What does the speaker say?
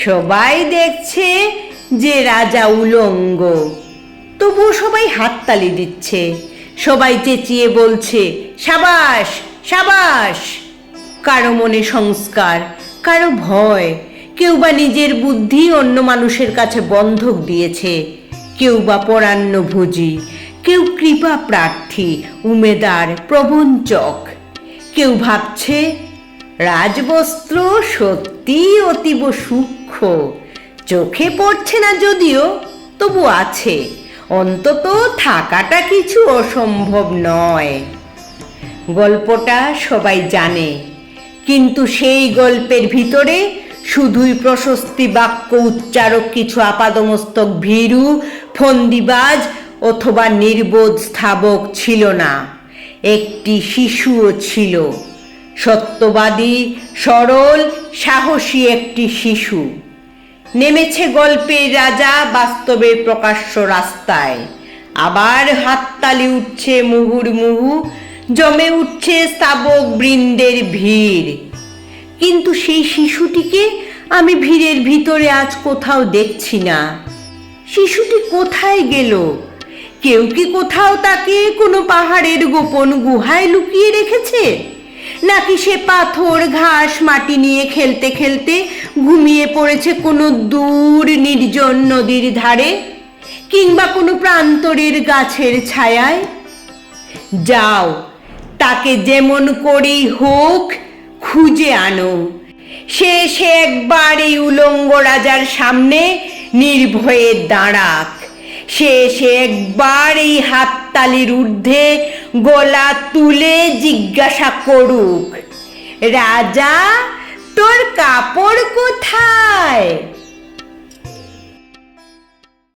সবাই দেখছে যে রাজা উলঙ্গ, তবুও সবাই হাততালি দিচ্ছে, সবাই চেঁচিয়ে বলছে সাবাস সাবাস। কারো মনে সংস্কার, কারো ভয়, কেউ বা নিজের বুদ্ধি অন্য মানুষের কাছে বন্ধক দিয়েছে, কেউ বা পরান্নভোজী, কেউ কৃপা প্রার্থী, উমেদার, প্রবঞ্চক। কেউ ভাবছে রাজবস্ত্র সত্যি অতীব সূক্ষ্ম, চোখে পড়ছে না যদিও, তবু আছে, অন্তত থাকাটা কিছু অসম্ভব নয়। গল্পটা সবাই জানে, কিন্তু সেই গল্পের ভিতরে শুধুই প্রশস্তি বাক্য উচ্চারক কিছু আপাদমস্তক ভীরু, ফন্দিবাজ অথবা নির্বোধ স্থাবক ছিল না, একটি শিশুও ছিল, সত্যবাদী, সরল, সাহসী একটি শিশু। নেমেছে গল্পের রাজা বাস্তবের প্রকাশ্য রাস্তায়, আবার হাততালি উঠছে মুহুর্মুহু, জমে উঠছে স্তাবক বৃন্দের ভিড়। কিন্তু সেই শিশুটিকে আমি ভিড়ের ভিতরে আজ কোথাও দেখছি না। শিশুটি কোথায় গেল? কেউ কি কোথাও তাকে কোনো পাহাড়ের গোপন গুহায় লুকিয়ে রেখেছে, নাকি সে পাথর ঘাস মাটি নিয়ে খেলতে খেলতে ঘুমিয়ে পড়েছে কোনো দূর নির্জন নদীর ধারে, কিংবা কোনো প্রান্তরের গাছের ছায়ায়? যাও, তাকে যেমন করেই হোক খুঁজে আনো। সে একবার এই উলঙ্গ রাজার সামনে নির্ভয়ে দাঁড়াক। সে একবার এই হাততালির ঊর্ধ্বে গলা তুলে জিজ্ঞাসা করুক, রাজা তোর কাপড় কোথায়?